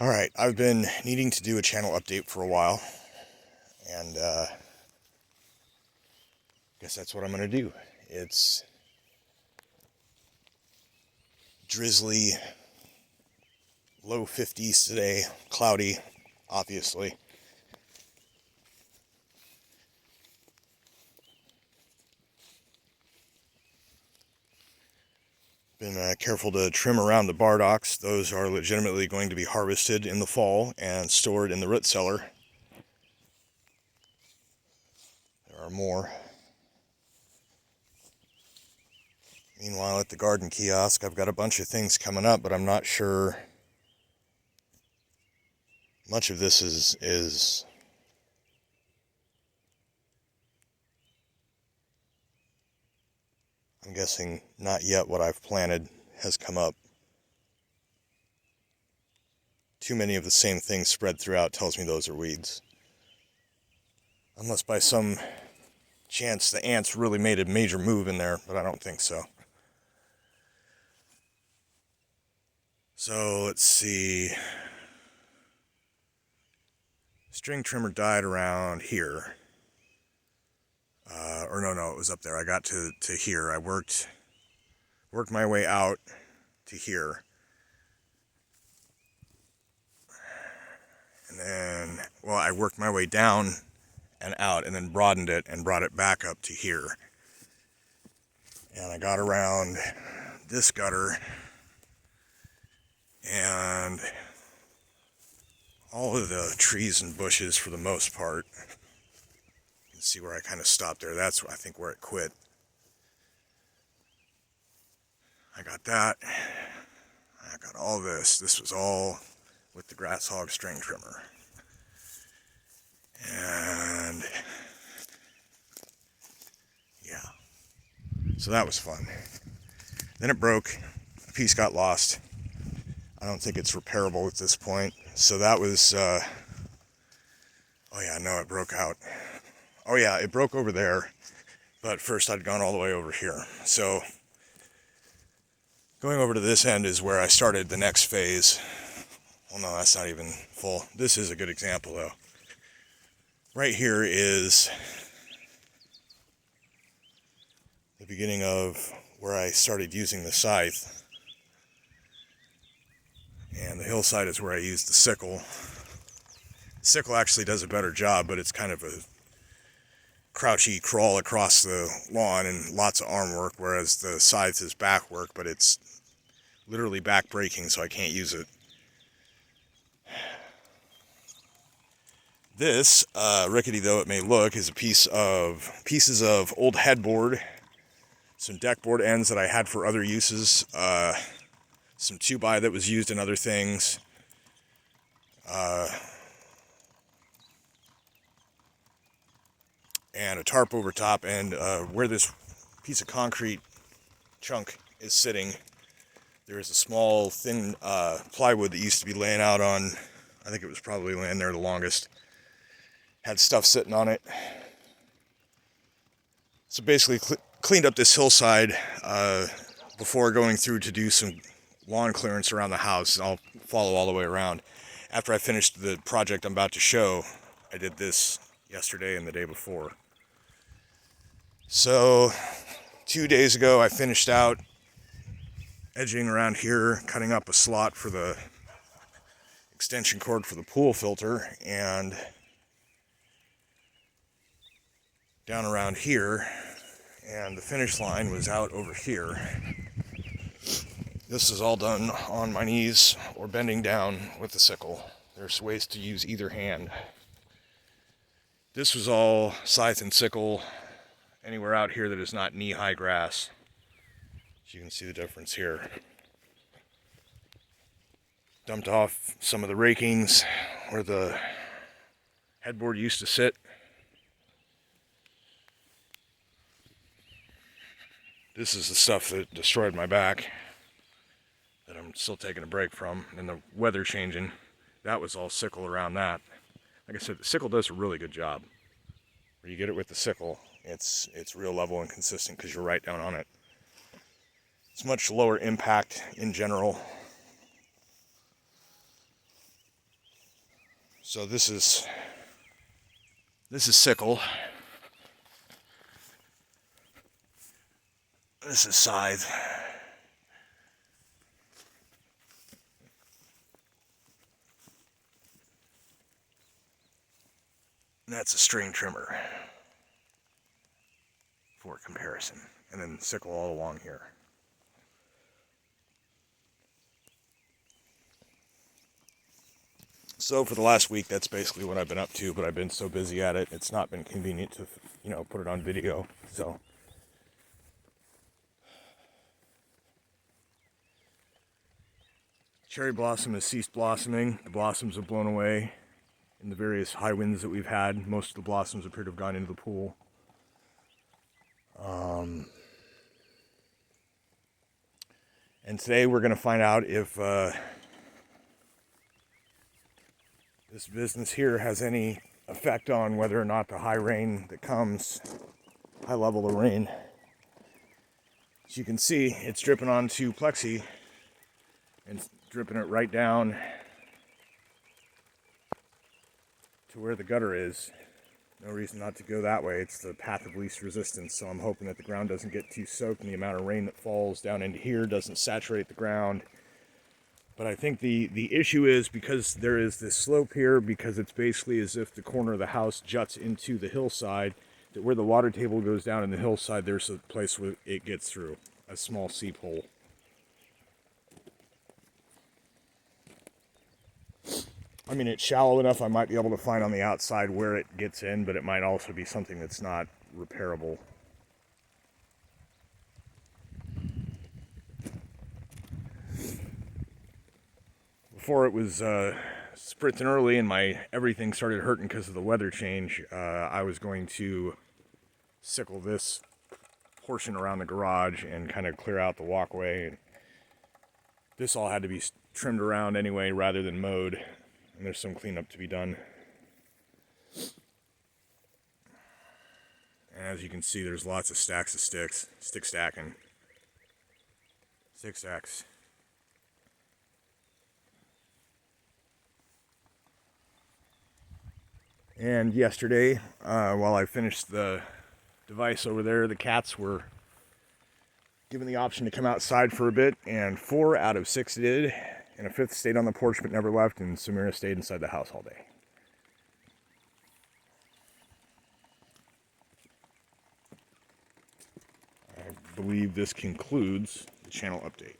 Alright, I've been needing to do a channel update for a while, and guess that's what I'm going to do. It's drizzly, low 50s today, cloudy, obviously. Been careful to trim around the bardocks. Those are legitimately going to be harvested in the fall and stored in the root cellar. There are more. Meanwhile, at the garden kiosk, I've got a bunch of things coming up, but I'm not sure much of this is I'm guessing not yet what I've planted has come up. Too many of the same things spread throughout tells me those are weeds. Unless by some chance the ants really made a major move in there, but I don't think so. So let's see. String trimmer died around here. No, it was up there. I got to here. I worked my way out to here. And then, well, I worked my way down and out and then broadened it and brought it back up to here. And I got around this gutter and all of the trees and bushes for the most part. You can see where I kind of stopped there. That's, I think, where it quit. I got that. I got all this. This was all with the grass hog string trimmer. And yeah, so that was fun. Then it broke. A piece got lost. I don't think it's repairable at this point. So that was, oh yeah, no, it broke out. Oh yeah, it broke over there, but first I'd gone all the way over here. So going over to this end is where I started the next phase. Well, no, that's not even full. This is a good example though. Right here is the beginning of where I started using the scythe. And the hillside is where I used the sickle. The sickle actually does a better job, but it's kind of a crouchy crawl across the lawn and lots of arm work, whereas the scythe is back work, but it's literally back breaking, so I can't use it. This, rickety though it may look, is pieces of old headboard, some deckboard ends that I had for other uses, some 2x that was used in other things, and a tarp over top, and where this piece of concrete chunk is sitting, there is a small thin plywood that used to be laying out on, I think it was probably laying there the longest, had stuff sitting on it. So basically cleaned up this hillside before going through to do some lawn clearance around the house. I'll follow all the way around. After I finished the project I'm about to show, I did this yesterday and the day before. So 2 days ago I finished out edging around here, cutting up a slot for the extension cord for the pool filter, and down around here, and the finish line was out over here. This is all done on my knees or bending down with the sickle. There's ways to use either hand. This was all scythe and sickle anywhere out here that is not knee-high grass. So you can see the difference here. Dumped off some of the rakings where the headboard used to sit. This is the stuff that destroyed my back, that I'm still taking a break from, and the weather changing. That was all sickle around that. Like I said, the sickle does a really good job. Where you get it with the sickle, it's real level and consistent because you're right down on it. It's much lower impact in general. So this is sickle. This is scythe. And that's a string trimmer for comparison. And then sickle all along here. So for the last week, that's basically what I've been up to, but I've been so busy at it, it's not been convenient to, put it on video. So cherry blossom has ceased blossoming. The blossoms have blown away in the various high winds that we've had. Most of the blossoms appear to have gone into the pool. And today we're going to find out if this business here has any effect on whether or not the high rain that comes, high level of rain. As you can see, it's dripping onto plexi and dripping it right down to where the gutter is. No reason not to go that way. It's the path of least resistance, so I'm hoping that the ground doesn't get too soaked and the amount of rain that falls down into here doesn't saturate the ground. But I think the issue is because there is this slope here, because it's basically as if the corner of the house juts into the hillside, that where the water table goes down in the hillside, there's a place where it gets through, a small seep hole. I mean, it's shallow enough I might be able to find on the outside where it gets in, but it might also be something that's not repairable. Before it was spritzing early and everything started hurting because of the weather change, I was going to sickle this portion around the garage and kind of clear out the walkway. And this all had to be trimmed around anyway rather than mowed. And there's some cleanup to be done. And as you can see, there's lots of stacks of sticks. Stick stacking. Stick stacks. And yesterday, while I finished the device over there, the cats were given the option to come outside for a bit, and 4 out of 6 did. And a 5th stayed on the porch but never left, and Samira stayed inside the house all day. I believe this concludes the channel update.